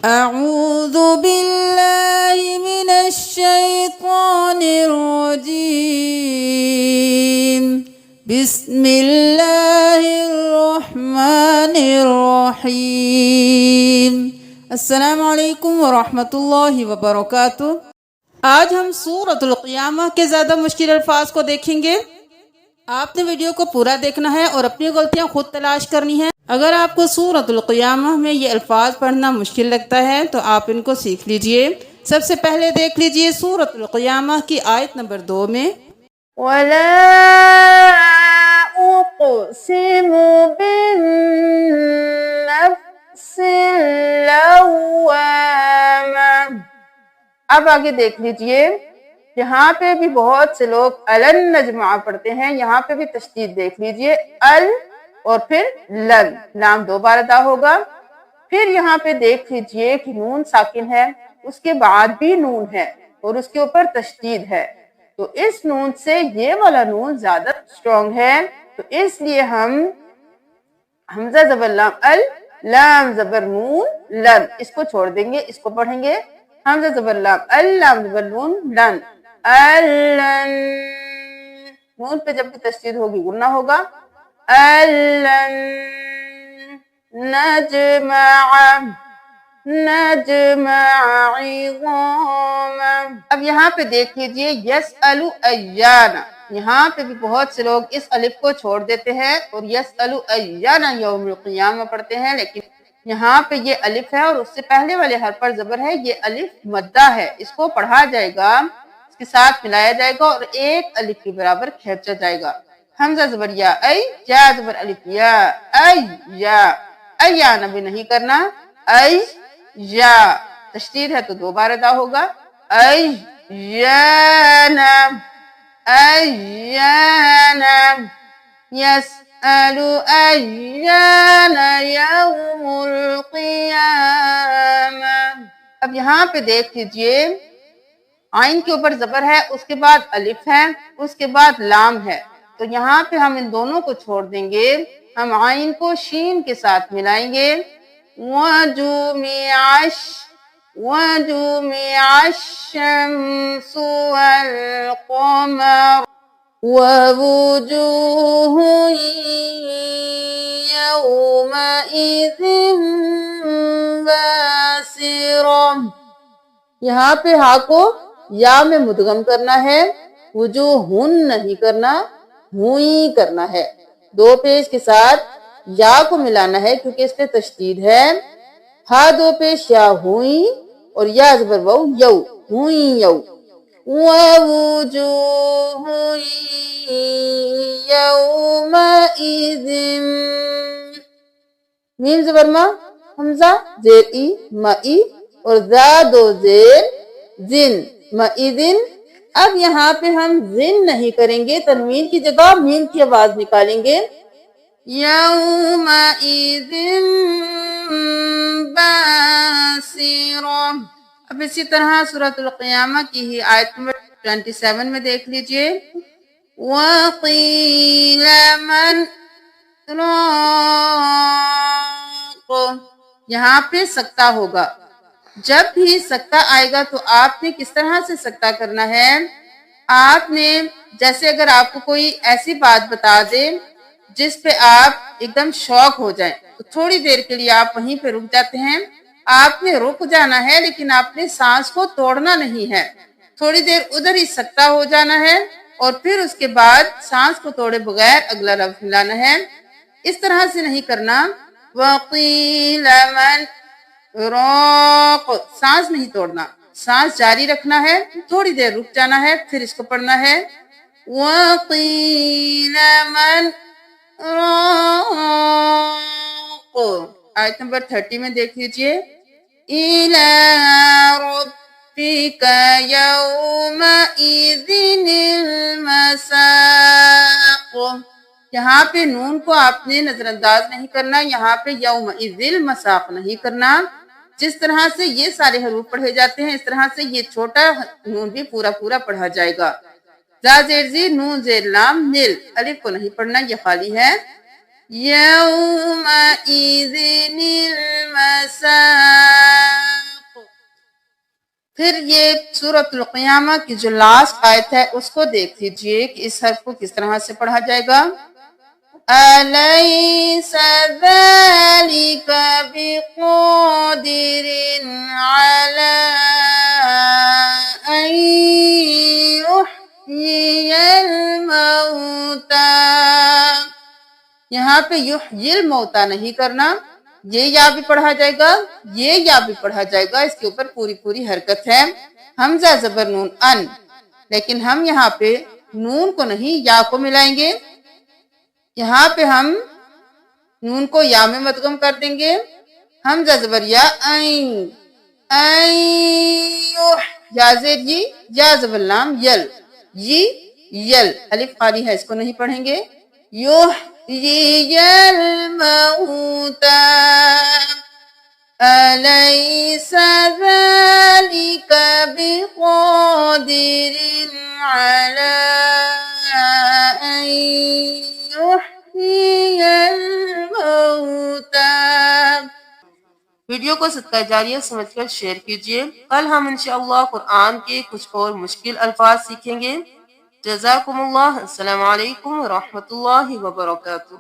أعوذ بالله من الشيطان الرجيم بسم الله الرحمن الرحيم السلام علیکم ورحمۃ اللہ وبرکاتہ۔ آج ہم سورۃ القیامہ کے زیادہ مشکل الفاظ کو دیکھیں گے۔ آپ نے ویڈیو کو پورا دیکھنا ہے اور اپنی غلطیاں خود تلاش کرنی ہیں۔ اگر آپ کو سورۃ القیامہ میں یہ الفاظ پڑھنا مشکل لگتا ہے تو آپ ان کو سیکھ لیجئے۔ سب سے پہلے دیکھ لیجئے سورۃ القیامہ کی آیت نمبر 2 میں وَلَا أُقْسِمُ بِالنَّفْسِ اللَّوَّامَةِ۔ اب آگے دیکھ لیجئے، یہاں پہ بھی بہت سے لوگ الن نجمع پڑھتے ہیں، یہاں پہ بھی تشدید دیکھ لیجئے، ال اور پھر لن، لام 2 بار ادا ہوگا۔ پھر یہاں پہ دیکھ لیجئے کہ نون ساکن ہے، اس کے بعد بھی نون ہے اور اس کے اوپر تشدید ہے، تو اس نون سے یہ والا نون زیادہ سٹرونگ ہے، تو اس لیے ہم حمزہ زبر لام ال، لام زبر نون لن، اس کو چھوڑ دیں گے، اس کو پڑھیں گے حمزہ زبر لام ال، لام زبر نون لن، الن، نون پہ جب بھی تشدید ہوگی غنہ ہوگا، الن نجمع، نجمع عظاما۔ اب یہاں پہ دیکھ لیجئے یسأل ایان، یہاں پہ بھی بہت سے لوگ اس الف کو چھوڑ دیتے ہیں اور یسأل ایان یوم القیامہ پڑھتے ہیں، لیکن یہاں پہ یہ الف ہے اور اس سے پہلے والے حرف پر زبر ہے، یہ الف مدہ ہے، اس کو پڑھا جائے گا، اس کے ساتھ ملایا جائے گا اور ایک الف کے برابر کھینچا جائے گا۔ حمزہ زبر یا ای، یا زبر الف یا، ای یا، ایان بھی نہیں کرنا، ای یا، تشدید ہے تو 2 بار ادا ہوگا، ایانا، ایانا، یسأل ایان یوم القیامہ۔ اب یہاں پہ دیکھ لیجئے، آئین کے اوپر زبر ہے، اس کے بعد الف ہے، اس کے بعد لام ہے، تو یہاں پہ ہم ان دونوں کو چھوڑ دیں گے، ہم آئین کو شین کے ساتھ ملائیں گے، وَجُمِعَ الشَّمْسُ وَالْقَمَرُ وَوُجُوهٌ يَوْمَئِذٍ بَاسِرَةٌ۔ یہاں پہ ہا کو یا میں مدغم کرنا ہے، وجوہن نہیں کرنا، ہوئی کرنا ہے، 2 پیش کے ساتھ یا کو ملانا ہے کیونکہ اس پہ تشدید ہے، ہا 2 پیش یا ہوئی اور یا زبر وو یو، ہوئی یو، وَوُجُوهٌ يَوْمَئِذٍ، میم زبر ما، حمزہ زیر ای، مئی اور زا 2 زیر زن، مئذن۔ اب یہاں پہ ہم زن نہیں کریں گے، تنوین کی جگہ میم کی آواز نکالیں گے، یومئذ باسرہ۔ اب اسی طرح سورۃ القیامہ کی ہی آیت نمبر 27 میں دیکھ لیجئے، وَقِيلَ مَنْ رَاقٍ، یہاں پہ سکتہ ہوگا، جب بھی سکتہ آئے گا تو آپ نے کس طرح سے سکتہ کرنا ہے، آپ نے جیسے اگر آپ کو کوئی ایسی بات بتا دے جس پہ آپ ایک دم شوق ہو جائیں تو تھوڑی دیر کے لیے آپ وہیں پہ رک جاتے ہیں، آپ نے رک جانا ہے لیکن آپ نے سانس کو توڑنا نہیں ہے، تھوڑی دیر ادھر ہی سکتہ ہو جانا ہے اور پھر اس کے بعد سانس کو توڑے بغیر اگلا لفظ ملانا ہے، اس طرح سے نہیں کرنا، وَقِيلَ مَنْ راق، سانس نہیں توڑنا، سانس جاری رکھنا ہے، تھوڑی دیر رک جانا ہے پھر اس کو پڑھنا ہے، وَقِيلَ مَنْ راق۔ آیت نمبر 30 میں دیکھ لیجئے، إِلَى رَبِّكَ يَوْمَئِذٍ الْمَسَاقُ، یہاں پہ نون کو آپ نے نظر انداز نہیں کرنا، یہاں پہ یومئذ المساق نہیں کرنا، جس طرح سے یہ سارے حروف پڑھے جاتے ہیں اس طرح سے یہ چھوٹا نون بھی پورا پورا پڑھا جائے گا، زا زیر زی، نون زیر لام نل، الف کو نہیں پڑھنا، یہ خالی ہے، یومئذ المساق۔ پھر یہ سورۃ القیامہ کی جو لاسٹ آیت ہے اس کو دیکھ لیجئے کہ اس حرف کو کس طرح سے پڑھا جائے گا. أَلَيْسَ ذَلِكَ بِقَادِرٍ عَلَىٰ أَن يُحْيِيَ الْمَوْتَىٰ. یہاں پہ یحیی الموتیٰ نہیں کرنا، یہ یا بھی پڑھا جائے گا، یہ یا بھی پڑھا جائے گا، اس کے اوپر پوری حرکت ہے. حمزہ زبر نون ان، لیکن ہم یہاں پہ نون کو نہیں یا کو ملائیں گے. یہاں پہ ہم نون کو یا میں مدغم کر دیں گے. حمزہ زبر یا این، یا زیر جی، یا زبر لام یل، یل الف خالی ہے، اس کو نہیں پڑھیں گے. یحیی الموتیٰ أَلَيْسَ ذَلِكَ بِقَادِرٍ عَلَىٰ أَن يُحْيِيَ الْمَوْتَىٰ. ویڈیو کو صدقہ جاریہ سمجھ کر شیئر کیجیے. کل ہم انشاءاللہ قرآن کے کچھ اور مشکل الفاظ سیکھیں گے. جزاکم اللہ. السلام علیکم ورحمۃ اللہ وبرکاتہ.